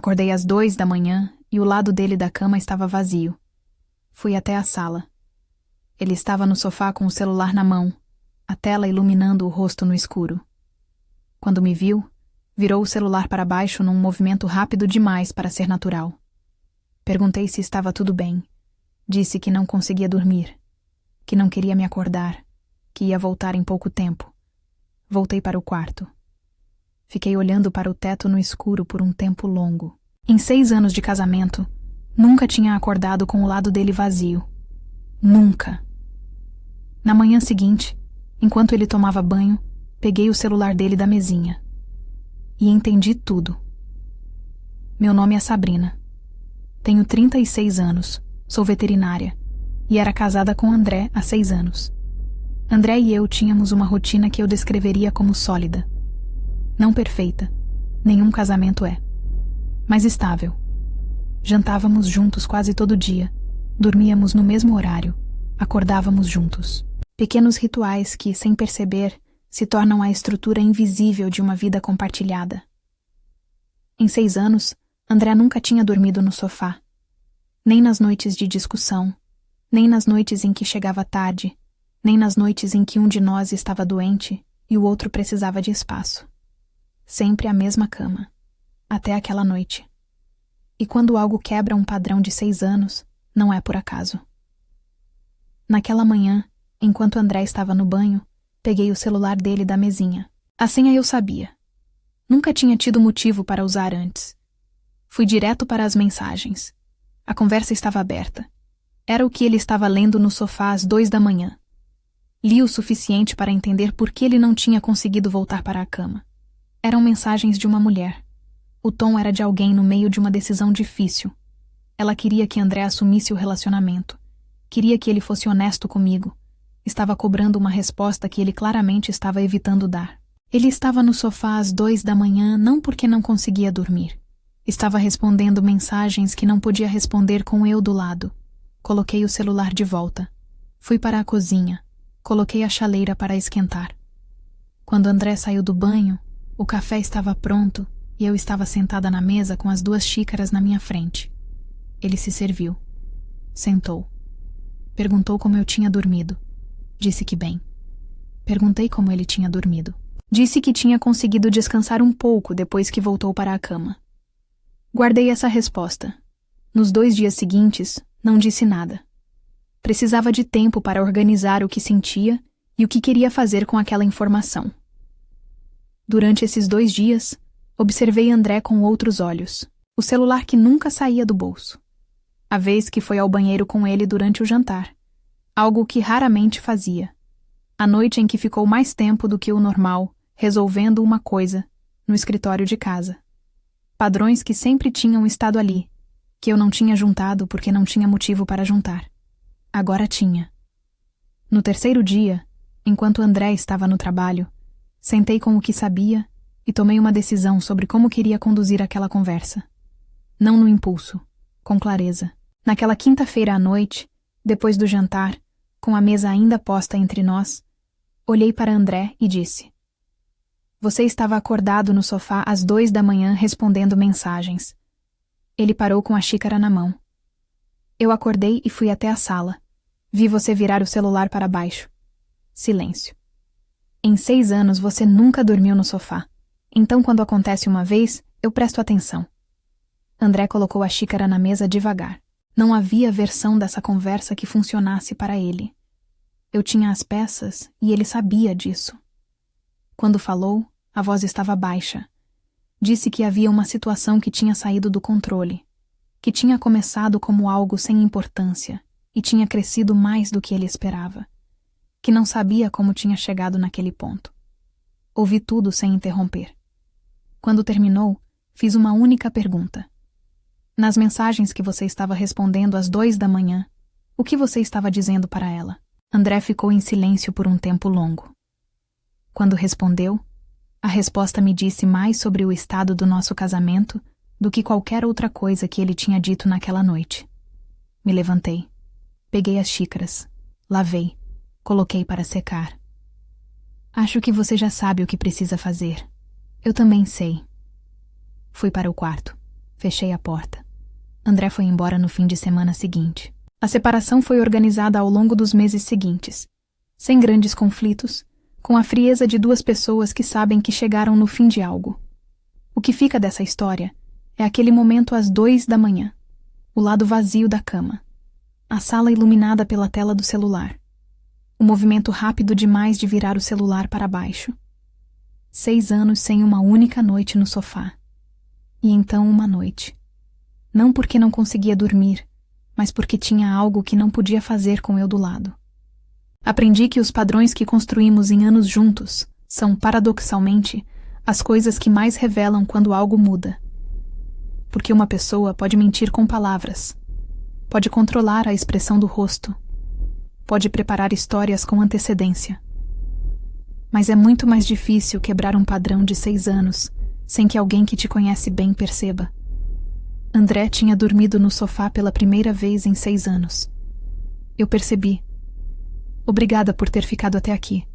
Acordei às 2 da manhã e o lado dele da cama estava vazio. Fui até a sala. Ele estava no sofá com o celular na mão, a tela iluminando o rosto no escuro. Quando me viu, virou o celular para baixo num movimento rápido demais para ser natural. Perguntei se estava tudo bem. Disse que não conseguia dormir, que não queria me acordar, que ia voltar em pouco tempo. Voltei para o quarto. Fiquei olhando para o teto no escuro por um tempo longo. Em 6 anos de casamento, nunca tinha acordado com o lado dele vazio. Nunca. Na manhã seguinte, enquanto ele tomava banho, peguei o celular dele da mesinha. E entendi tudo. Meu nome é Sabrina. Tenho 36 anos, sou veterinária, e era casada com André há 6 anos. André e eu tínhamos uma rotina que eu descreveria como sólida. Não perfeita, nenhum casamento é, mas estável. Jantávamos juntos quase todo dia, dormíamos no mesmo horário, acordávamos juntos. Pequenos rituais que, sem perceber, se tornam a estrutura invisível de uma vida compartilhada. Em 6 anos, André nunca tinha dormido no sofá, nem nas noites de discussão, nem nas noites em que chegava tarde, nem nas noites em que um de nós estava doente e o outro precisava de espaço. Sempre a mesma cama, até aquela noite. E quando algo quebra um padrão de 6 anos, não é por acaso. Naquela manhã, enquanto André estava no banho, peguei o celular dele da mesinha. A senha eu sabia. Nunca tinha tido motivo para usar antes. Fui direto para as mensagens. A conversa estava aberta. Era o que ele estava lendo no sofá às 2 da manhã. Li o suficiente para entender por que ele não tinha conseguido voltar para a cama. Eram mensagens de uma mulher. O tom era de alguém no meio de uma decisão difícil. Ela queria que André assumisse o relacionamento. Queria que ele fosse honesto comigo. Estava cobrando uma resposta que ele claramente estava evitando dar. Ele estava no sofá às 2 da manhã não porque não conseguia dormir. Estava respondendo mensagens que não podia responder com eu do lado. Coloquei o celular de volta. Fui para a cozinha. Coloquei a chaleira para esquentar. Quando André saiu do banho, o café estava pronto e eu estava sentada na mesa com as 2 xícaras na minha frente. Ele se serviu. Sentou. Perguntou como eu tinha dormido. Disse que bem. Perguntei como ele tinha dormido. Disse que tinha conseguido descansar um pouco depois que voltou para a cama. Guardei essa resposta. Nos 2 dias seguintes, não disse nada. Precisava de tempo para organizar o que sentia e o que queria fazer com aquela informação. Durante esses 2 dias, observei André com outros olhos. O celular que nunca saía do bolso. A vez que foi ao banheiro com ele durante o jantar. Algo que raramente fazia. A noite em que ficou mais tempo do que o normal, resolvendo uma coisa, no escritório de casa. Padrões que sempre tinham estado ali, que eu não tinha juntado porque não tinha motivo para juntar. Agora tinha. No 3º dia, enquanto André estava no trabalho, sentei com o que sabia e tomei uma decisão sobre como queria conduzir aquela conversa. Não no impulso, com clareza. Naquela quinta-feira à noite, depois do jantar, com a mesa ainda posta entre nós, olhei para André e disse: Você estava acordado no sofá às 2 da manhã respondendo mensagens. Ele parou com a xícara na mão. Eu acordei e fui até a sala. Vi você virar o celular para baixo. Silêncio. Em 6 anos você nunca dormiu no sofá. Então quando acontece uma vez, eu presto atenção. André colocou a xícara na mesa devagar. Não havia versão dessa conversa que funcionasse para ele. Eu tinha as peças e ele sabia disso. Quando falou, a voz estava baixa. Disse que havia uma situação que tinha saído do controle, que tinha começado como algo sem importância e tinha crescido mais do que ele esperava, que não sabia como tinha chegado naquele ponto. Ouvi tudo sem interromper. Quando terminou, fiz uma única pergunta. Nas mensagens que você estava respondendo às 2 da manhã, o que você estava dizendo para ela? André ficou em silêncio por um tempo longo. Quando respondeu, a resposta me disse mais sobre o estado do nosso casamento do que qualquer outra coisa que ele tinha dito naquela noite. Me levantei. Peguei as xícaras. Lavei. Coloquei para secar. Acho que você já sabe o que precisa fazer. Eu também sei. Fui para o quarto. Fechei a porta. André foi embora no fim de semana seguinte. A separação foi organizada ao longo dos meses seguintes, sem grandes conflitos, com a frieza de duas pessoas que sabem que chegaram no fim de algo. O que fica dessa história é aquele momento às 2 da manhã, o lado vazio da cama, a sala iluminada pela tela do celular, o movimento rápido demais de virar o celular para baixo. 6 anos sem uma única noite no sofá. E então uma noite. Não porque não conseguia dormir, mas porque tinha algo que não podia fazer com eu do lado. Aprendi que os padrões que construímos em anos juntos são, paradoxalmente, as coisas que mais revelam quando algo muda. Porque uma pessoa pode mentir com palavras, pode controlar a expressão do rosto, pode preparar histórias com antecedência. Mas é muito mais difícil quebrar um padrão de 6 anos sem que alguém que te conhece bem perceba. André tinha dormido no sofá pela primeira vez em 6 anos. Eu percebi. Obrigada por ter ficado até aqui.